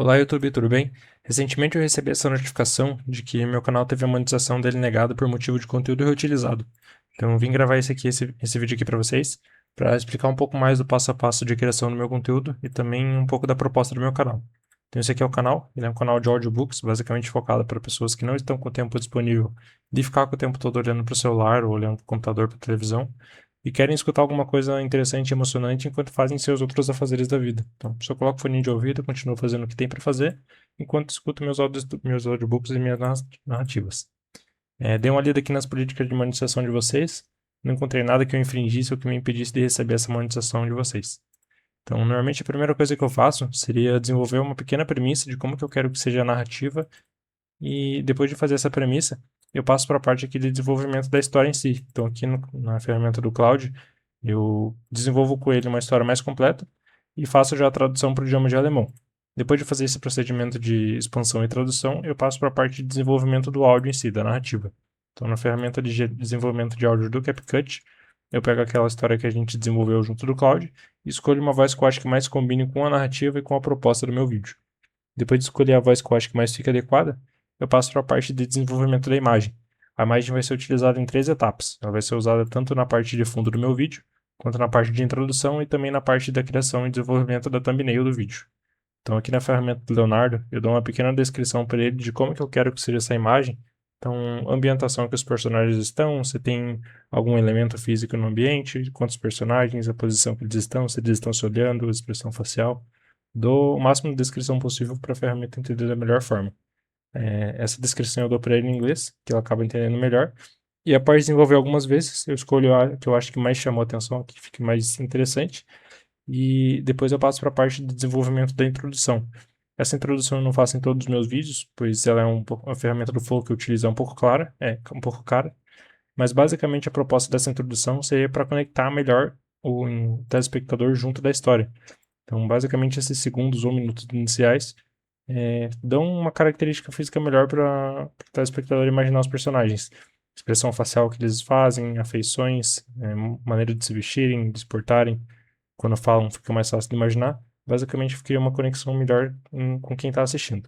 Olá, YouTube, tudo bem? Recentemente eu recebi essa notificação de que meu canal teve a monetização dele negada por motivo de conteúdo reutilizado. Então eu vim gravar esse vídeo aqui para vocês, para explicar um pouco mais do passo a passo de criação do meu conteúdo e também um pouco da proposta do meu canal. Então esse aqui é o canal, ele é um canal de audiobooks, basicamente focado para pessoas que não estão com o tempo disponível de ficar com o tempo todo olhando para o celular ou olhando para o computador, para a televisão, e querem escutar alguma coisa interessante e emocionante enquanto fazem seus outros afazeres da vida. Então, só coloco o fone de ouvido, continuo fazendo o que tem para fazer, enquanto escuto meus audiobooks e minhas narrativas. Dei uma lida aqui nas políticas de monetização de vocês, não encontrei nada que eu infringisse ou que me impedisse de receber essa monetização de vocês. Então, normalmente a primeira coisa que eu faço seria desenvolver uma pequena premissa de como que eu quero que seja a narrativa e depois de fazer essa premissa, eu passo para a parte aqui de desenvolvimento da história em si. Então aqui na ferramenta do Cloud, eu desenvolvo com ele uma história mais completa e faço já a tradução para o idioma de alemão. Depois de fazer esse procedimento de expansão e tradução, eu passo para a parte de desenvolvimento do áudio em si, da narrativa. Então na ferramenta de desenvolvimento de áudio do CapCut, eu pego aquela história que a gente desenvolveu junto do Cloud e escolho uma voz que eu acho que mais combine com a narrativa e com a proposta do meu vídeo. Depois de escolher a voz que eu acho que mais fica adequada, eu passo para a parte de desenvolvimento da imagem. A imagem vai ser utilizada em 3 etapas. Ela vai ser usada tanto na parte de fundo do meu vídeo, quanto na parte de introdução e também na parte da criação e desenvolvimento da thumbnail do vídeo. Então aqui na ferramenta do Leonardo, eu dou uma pequena descrição para ele de como que eu quero que seja essa imagem. Então, ambientação que os personagens estão, se tem algum elemento físico no ambiente, quantos personagens, a posição que eles estão, se eles estão se olhando, a expressão facial. Dou o máximo de descrição possível para a ferramenta entender da melhor forma. Essa descrição eu dou para ele em inglês, que ela acaba entendendo melhor. E após desenvolver algumas vezes, eu escolho a que eu acho que mais chamou a atenção, que fique mais interessante. E depois eu passo para a parte de desenvolvimento da introdução. Essa introdução eu não faço em todos os meus vídeos, pois ela é uma ferramenta do Flow que eu utilizo é um pouco clara, um pouco cara. Mas basicamente a proposta dessa introdução seria para conectar melhor o telespectador junto da história. Então, basicamente, esses segundos ou minutos iniciais dão uma característica física melhor para o telespectador imaginar os personagens. Expressão facial que eles fazem, afeições, maneira de se vestirem, de se portarem. Quando falam, fica mais fácil de imaginar. Basicamente, cria uma conexão melhor com quem está assistindo.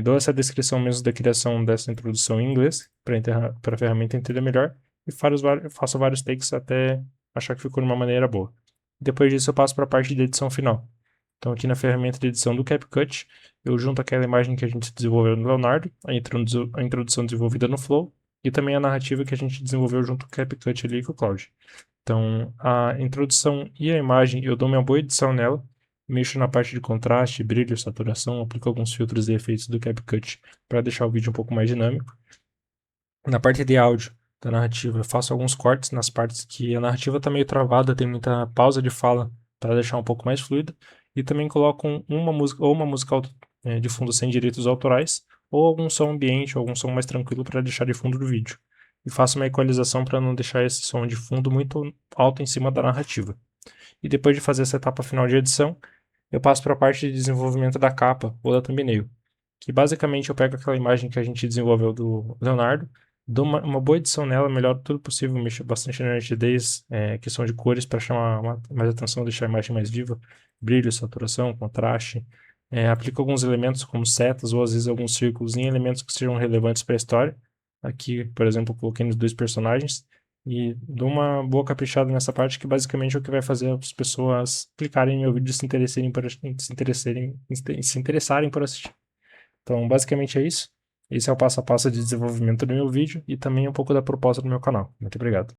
Dou essa descrição mesmo da criação dessa introdução em inglês, para a ferramenta entender melhor, e faço vários takes até achar que ficou de uma maneira boa. Depois disso, eu passo para a parte de edição final. Então, aqui na ferramenta de edição do CapCut, eu junto aquela imagem que a gente desenvolveu no Leonardo, a introdução desenvolvida no Flow, e também a narrativa que a gente desenvolveu junto com o CapCut ali com o Cloud. Então, a introdução e a imagem, eu dou uma boa edição nela, mexo na parte de contraste, brilho, saturação, aplico alguns filtros e efeitos do CapCut para deixar o vídeo um pouco mais dinâmico. Na parte de áudio da narrativa, eu faço alguns cortes nas partes que a narrativa está meio travada, tem muita pausa de fala para deixar um pouco mais fluida. E também coloco uma música de fundo sem direitos autorais, ou algum som ambiente, ou algum som mais tranquilo para deixar de fundo do vídeo. E faço uma equalização para não deixar esse som de fundo muito alto em cima da narrativa. E depois de fazer essa etapa final de edição, eu passo para a parte de desenvolvimento da capa ou da thumbnail, que basicamente eu pego aquela imagem que a gente desenvolveu do Leonardo, dou uma boa edição nela, melhoro tudo possível, mexo bastante na nitidez, questão de cores para chamar mais atenção, deixar a imagem mais viva, brilho, saturação, contraste. Aplico alguns elementos como setas ou às vezes alguns círculos em elementos que sejam relevantes para a história. Aqui, por exemplo, eu coloquei nos 2 personagens e dou uma boa caprichada nessa parte que basicamente é o que vai fazer as pessoas clicarem no meu vídeo e se interessarem por assistir. Então, basicamente é isso. Esse é o passo a passo de desenvolvimento do meu vídeo e também um pouco da proposta do meu canal. Muito obrigado.